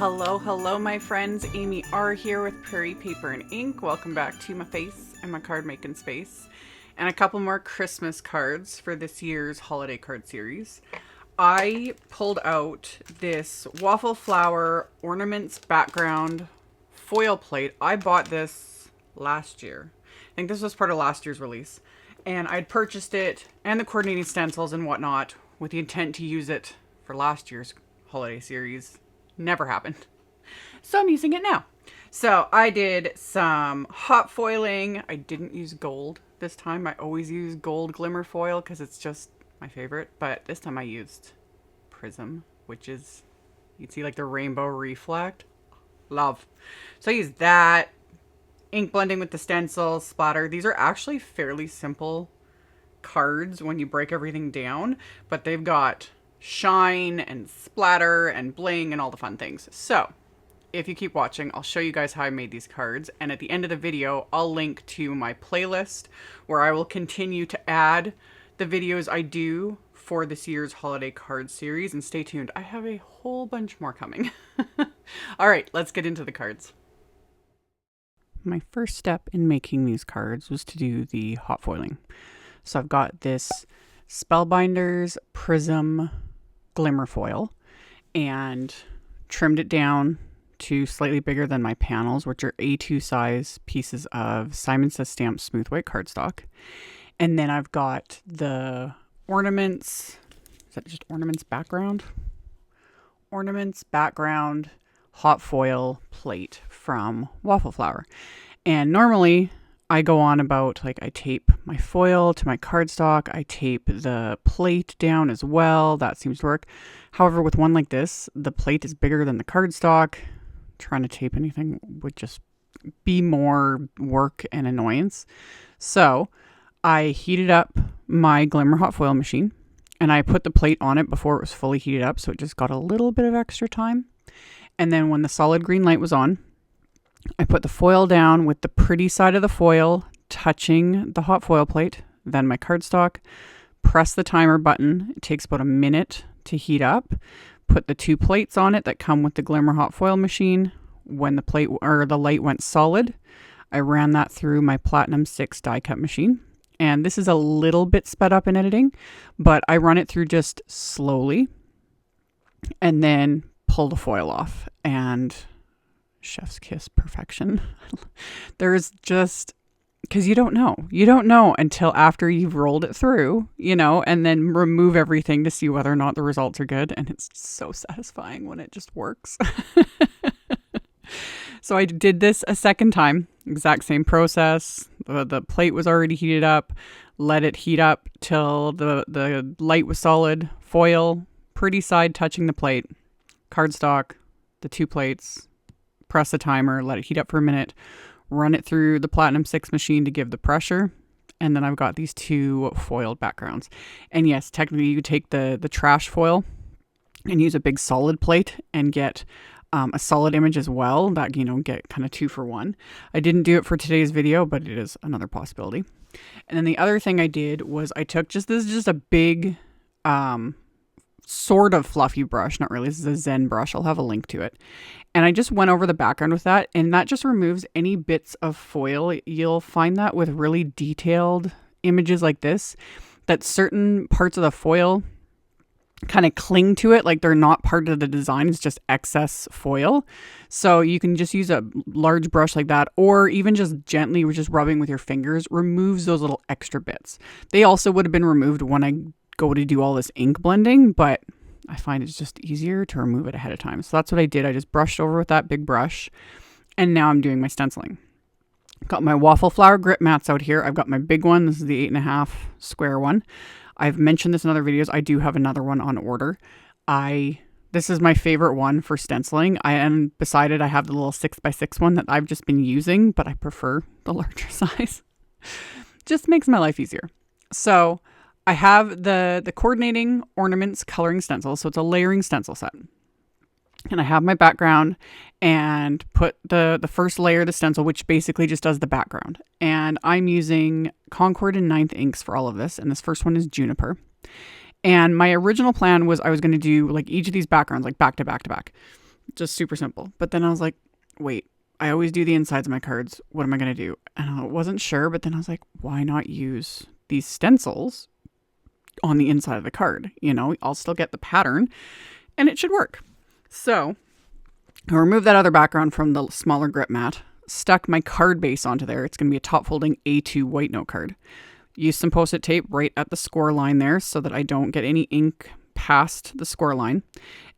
Hello, my friends. AmyR here with Prairie Paper and Ink. Welcome back to my face and my card making space. And a couple more Christmas cards for this year's holiday card series. I pulled out this Waffle Flower Ornaments background foil plate. I bought this last year. I think this was part of last year's release. And I'd purchased it and the coordinating stencils and whatnot with the intent to use it for last year's holiday series. Never happened. So I'm using it now. So I did some hot foiling. I didn't use gold this time. I always use gold glimmer foil because it's just my favorite. But this time I used PRISM, which is, you'd see like the rainbow reflect. Love. So I used that. Ink blending with the stencils, splatter. These are actually fairly simple cards when you break everything down, but they've got shine and splatter and bling and all the fun things. So if you keep watching, I'll show you guys how I made these cards. And at the end of the video, I'll link to my playlist where I will continue to add the videos I do for this year's holiday card series. And stay tuned. I have a whole bunch more coming. All right, let's get into the cards. My first step in making these cards was to do the hot foiling. So I've got this Spellbinders PRISM Glimmer foil and trimmed it down to slightly bigger than my panels, which are A2 size pieces of Simon Says Stamped Smooth White cardstock. And then I've got the Ornaments, is that just Ornaments background? Ornaments background hot foil plate from Waffle Flower. And normally I go on about, like, I tape my foil to my cardstock. I tape the plate down as well. That seems to work. However, with one like this, the plate is bigger than the cardstock. Trying to tape anything would just be more work and annoyance. So I heated up my Glimmer hot foil machine and I put the plate on it before it was fully heated up. So it just got a little bit of extra time. And then when the solid green light was on, I put the foil down with the pretty side of the foil touching the hot foil plate, then my cardstock, press the timer button. It takes about a minute to heat up. Put the two plates on it that come with the Glimmer hot foil machine. When the plate or the light went solid, I ran that through my Platinum 6 die cut machine. And this is a little bit sped up in editing, but I run it through just slowly and then pull the foil off, and chef's kiss perfection. There's just, because you don't know until after you've rolled it through, and then remove everything to see whether or not the results are good. And it's so satisfying when it just works. So I did this a second time, exact same process. The plate was already heated up, let it heat up till the light was solid, foil, pretty side touching the plate, cardstock, the two plates, press the timer, let it heat up for a minute, run it through the Platinum 6 machine to give the pressure. And then I've got these two foiled backgrounds. And yes, technically you could take the trash foil and use a big solid plate and get a solid image as well. That, get kind of 2 for 1. I didn't do it for today's video, but it is another possibility. And then the other thing I did was I took this is just a big, sort of fluffy brush. Not really. This is a Zen brush. I'll have a link to it. And I just went over the background with that, and that just removes any bits of foil. You'll find that with really detailed images like this, that certain parts of the foil kind of cling to it, like they're not part of the design. It's just excess foil. So you can just use a large brush like that, or even just gently just rubbing with your fingers removes those little extra bits. They also would have been removed when I go to do all this ink blending, but I find it's just easier to remove it ahead of time. So that's what I did. I just brushed over with that big brush, and now I'm doing my stenciling. Got my Waffle Flower grip mats out here. I've got my big one. This is the 8.5 square one. I've mentioned this in other videos. I do have another one on order. This is my favorite one for stenciling. And beside it, I have the little 6x6 one that I've just been using, but I prefer the larger size. Just makes my life easier. So I have the coordinating ornaments coloring stencil. So it's a layering stencil set. And I have my background and put the first layer of the stencil, which basically just does the background. And I'm using Concord and 9th inks for all of this. And this first one is Juniper. And my original plan was I was going to do like each of these backgrounds, like back to back to back. Just super simple. But then I was like, wait, I always do the insides of my cards. What am I going to do? And I wasn't sure, but then I was like, why not use these stencils on the inside of the card? You know, I'll still get the pattern and it should work. So I removed that other background from the smaller grip mat, stuck my card base onto there. It's going to be a top folding A2 white note card. Use some post-it tape right at the score line there so that I don't get any ink past the score line.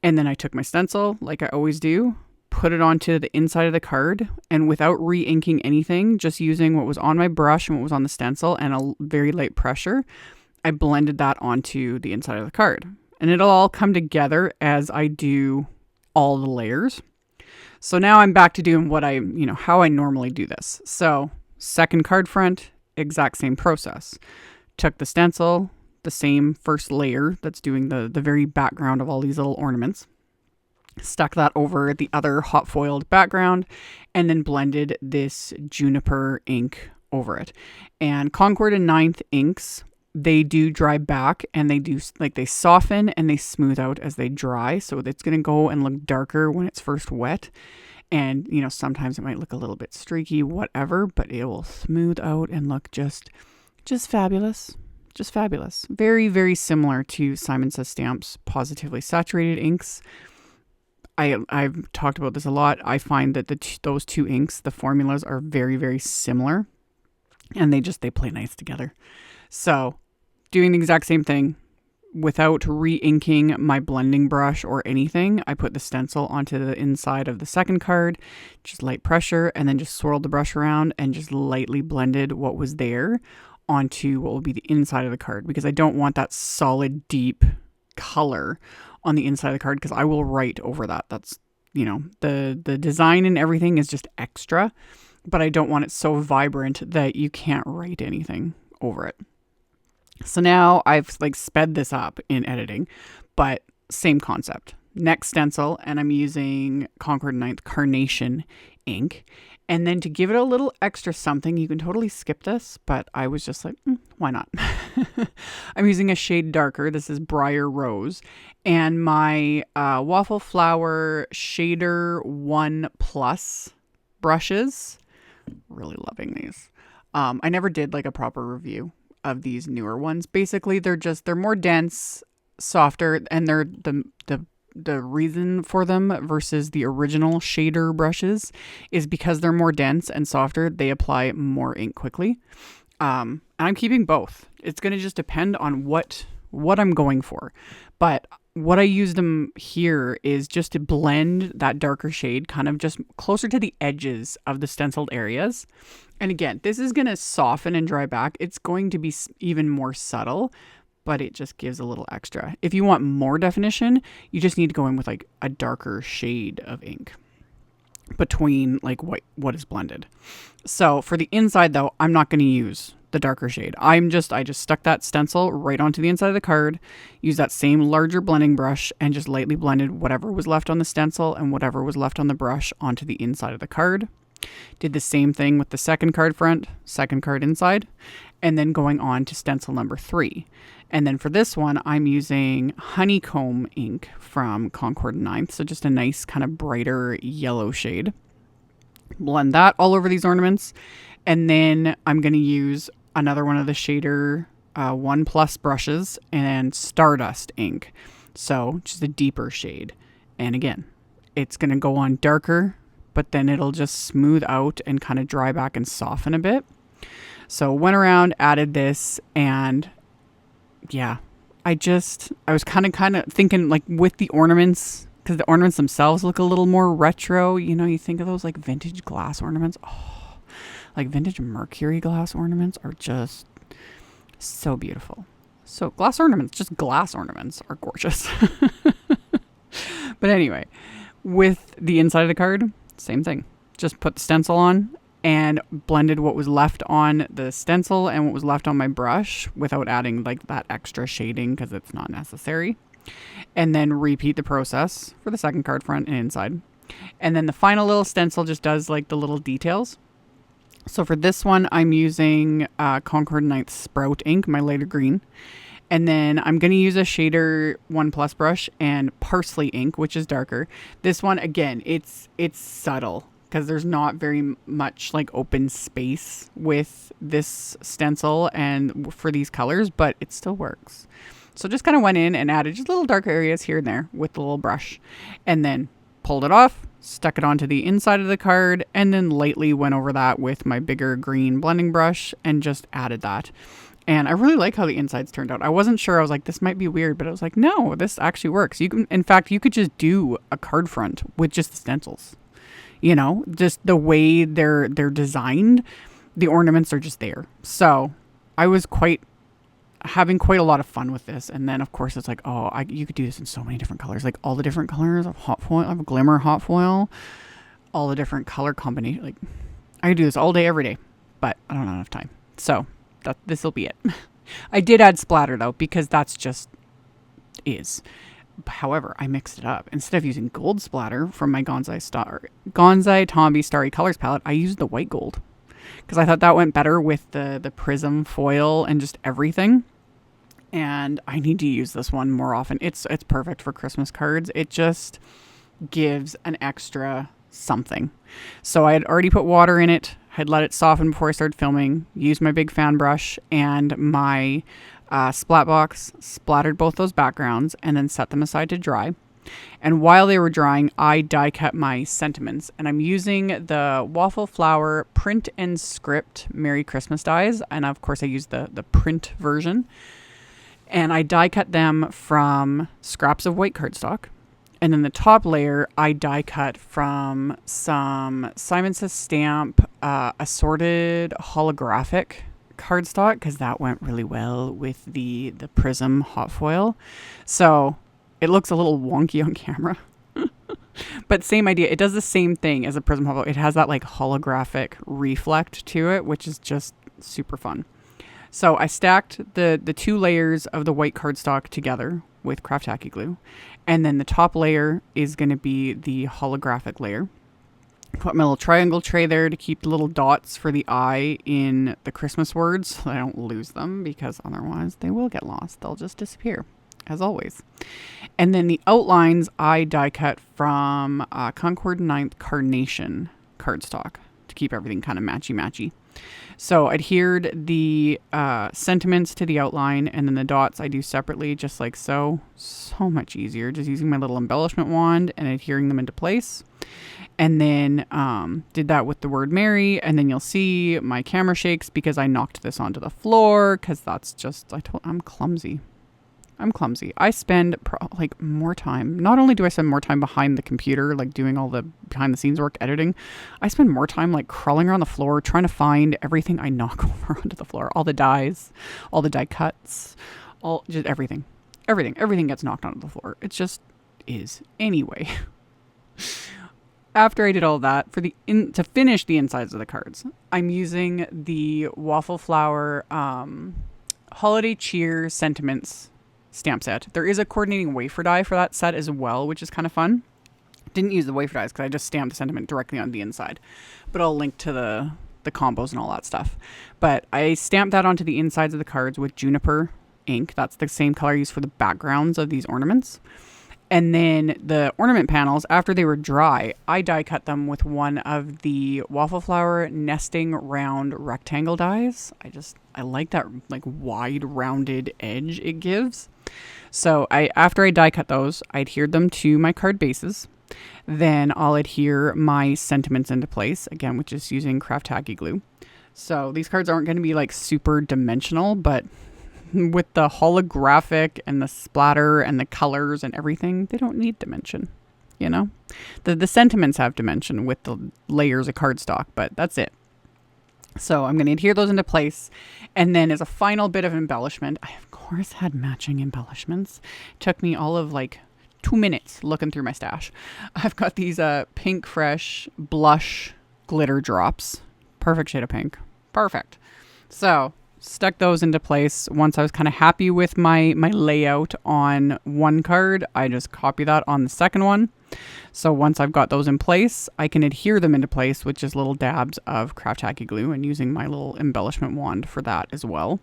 And then I took my stencil, like I always do, put it onto the inside of the card, and without re-inking anything, just using what was on my brush and what was on the stencil and a very light pressure, I blended that onto the inside of the card. And it'll all come together as I do all the layers. So now I'm back to doing how I normally do this. So second card front, exact same process. Took the stencil, the same first layer that's doing the very background of all these little ornaments, stuck that over the other hot foiled background, and then blended this juniper ink over it. And Concord and Ninth inks, they do dry back, and they soften and they smooth out as they dry. So it's going to go and look darker when it's first wet. And, sometimes it might look a little bit streaky, whatever, but it will smooth out and look just fabulous. Just fabulous. Very, very similar to Simon Says Stamp's Positively Saturated inks. I've talked about this a lot. I find that those two inks, the formulas are very, very similar, and they play nice together. So doing the exact same thing without re-inking my blending brush or anything, I put the stencil onto the inside of the second card, just light pressure, and then just swirled the brush around and just lightly blended what was there onto what will be the inside of the card, because I don't want that solid deep color on the inside of the card, because I will write over that. That's, the design and everything is just extra, but I don't want it so vibrant that you can't write anything over it. So now I've sped this up in editing, but same concept. Next stencil, and I'm using Concord 9th Carnation ink. And then to give it a little extra something, you can totally skip this, but I was just like, why not? I'm using a shade darker. This is Briar Rose. And my Waffle Flower Shader 1 Plus brushes. Really loving these. I never did a proper review of these newer ones. Basically, they're more dense, softer, and they're the reason for them versus the original shader brushes is because they're more dense and softer. They apply more ink quickly. And I'm keeping both. It's going to just depend on what I'm going for. But what I use them here is just to blend that darker shade kind of just closer to the edges of the stenciled areas. And again, this is going to soften and dry back. It's going to be even more subtle, but it just gives a little extra. If you want more definition, you just need to go in with a darker shade of ink between what is blended. So for the inside though, I'm not going to use the darker shade. I just stuck that stencil right onto the inside of the card, use that same larger blending brush, and just lightly blended whatever was left on the stencil and whatever was left on the brush onto the inside of the card. Did the same thing with the second card front, second card inside, and then going on to stencil number 3. And then for this one, I'm using Honeycomb ink from Concord 9th. So just a nice kind of brighter yellow shade. Blend that all over these ornaments. And then I'm going to use another one of the Shader 1 Plus brushes and Stardust ink. So just a deeper shade. And again, it's going to go on darker, but then it'll just smooth out and kind of dry back and soften a bit. So went around, added this, and yeah, I was kind of thinking with the ornaments, because the ornaments themselves look a little more retro. You think of those vintage glass ornaments. Oh, vintage mercury glass ornaments are just so beautiful. So glass ornaments are gorgeous. But anyway, with the inside of the card, same thing. Just put the stencil on and blended what was left on the stencil and what was left on my brush without adding that extra shading, because it's not necessary. And then repeat the process for the second card front and inside. And then the final little stencil just does the little details. So for this one, I'm using Concord 9th Sprout ink, my lighter green. And then I'm going to use a shader 1 Plus brush and parsley ink, which is darker. This one, again, it's subtle because there's not very much like open space with this stencil and for these colors, but it still works. So just kind of went in and added just little darker areas here and there with the little brush, and then pulled it off, stuck it onto the inside of the card, and then lightly went over that with my bigger green blending brush and just added that. And I really like how the insides turned out. I wasn't sure. I was like, this might be weird, but I was like, no, this actually works. You can, in fact, you could just do a card front with just the stencils. You know, just the way they're designed, the ornaments are just there. So I was having quite a lot of fun with this. And then of course it's like, oh, you could do this in so many different colors, like all the different colors of hot foil, of Glimmer hot foil, all the different color combination. Like I could do this all day, every day, but I don't have enough time. So this will be it. I did add splatter though, because that's just is. However, I mixed it up. Instead of using gold splatter from my Gonzai Tombi Starry Colors palette, I used the white gold because I thought that went better with the PRISM foil and just everything. And I need to use this one more often. It's perfect for Christmas cards. It just gives an extra something. So I had already put water in it, had let it soften before I started filming, used my big fan brush and my splat box, splattered both those backgrounds, and then set them aside to dry. And while they were drying, I die cut my sentiments, and I'm using the Waffle Flower Print and Script Merry Christmas dies, and of course I used the print version, and I die cut them from scraps of white cardstock. And then the top layer I die cut from some Simon Says Stamp assorted holographic cardstock, because that went really well with the PRISM hot foil. So it looks a little wonky on camera, but same idea. It does the same thing as a PRISM hot foil. It has that like holographic reflect to it, which is just super fun. So I stacked the 2 layers of the white cardstock together with craft tacky glue, and then the top layer is going to be the holographic layer. Put my little triangle tray there to keep the little dots for the eye in the Christmas words so I don't lose them, because otherwise they will get lost. They'll just disappear, as always. And then the outlines I die cut from Concord 9th Carnation cardstock to keep everything kind of matchy-matchy. So adhered the sentiments to the outline, and then the dots I do separately, just like so. So much easier, just using my little embellishment wand and adhering them into place. And then did that with the word Merry, and then you'll see my camera shakes because I knocked this onto the floor, because that's just, I'm clumsy. I spend more time. Not only do I spend more time behind the computer, like doing all the behind the scenes work, editing, I spend more time like crawling around the floor, trying to find everything I knock over onto the floor. All the dies, all the die cuts, just everything. Everything gets knocked onto the floor. It just is. Anyway. After I did all that, to finish the insides of the cards, I'm using the Waffle Flower Holiday Cheer Sentiments stamp set. There is a coordinating wafer die for that set as well, which is kind of fun. Didn't use the wafer dies because I just stamped the sentiment directly on the inside, but I'll link to the combos and all that stuff. But I stamped that onto the insides of the cards with juniper ink. That's the same color I used for the backgrounds of these ornaments. And then the ornament panels, after they were dry, I die cut them with one of the Waffle Flower nesting round rectangle dies. I like that like wide rounded edge it gives. So after I die cut those, I adhered them to my card bases. Then I'll adhere my sentiments into place, again, which is using craft tacky glue. So these cards aren't going to be like super dimensional, but with the holographic and the splatter and the colors and everything, they don't need dimension, you know? The sentiments have dimension with the layers of cardstock, but that's it. So I'm going to adhere those into place. And then as a final bit of embellishment, I of course had matching embellishments. It took me all of like 2 minutes looking through my stash. I've got these Pink Fresh blush glitter drops. Perfect shade of pink. Perfect. So stuck those into place. Once I was kind of happy with my layout on one card, I just copy that on the second one. So once I've got those in place, I can adhere them into place with just little dabs of craft tacky glue and using my little embellishment wand for that as well.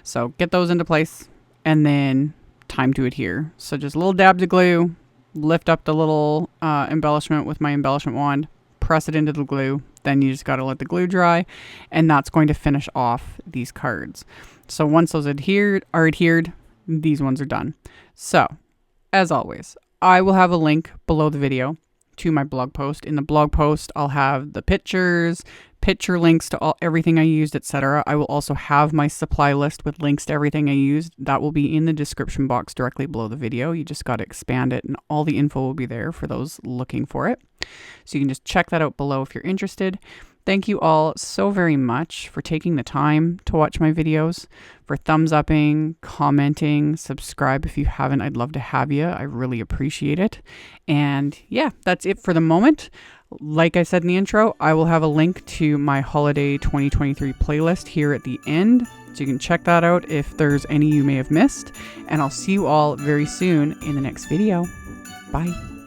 So get those into place, and then time to adhere. So just little dabs of glue, lift up the little embellishment with my embellishment wand, press it into the glue, then you just got to let the glue dry, and that's going to finish off these cards. So once those are adhered, these ones are done. So as always, I will have a link below the video to my blog post. In the blog post, I'll have the pictures, picture links to everything I used, etc. I will also have my supply list with links to everything I used. That will be in the description box directly below the video. You just got to expand it, and all the info will be there for those looking for it. So you can just check that out below if you're interested. Thank you all so very much for taking the time to watch my videos, for thumbs upping, commenting, subscribe if you haven't. I'd love to have you. I really appreciate it. And yeah, that's it for the moment. Like I said in the intro, I will have a link to my holiday 2023 playlist here at the end, so you can check that out if there's any you may have missed. And I'll see you all very soon in the next video. Bye.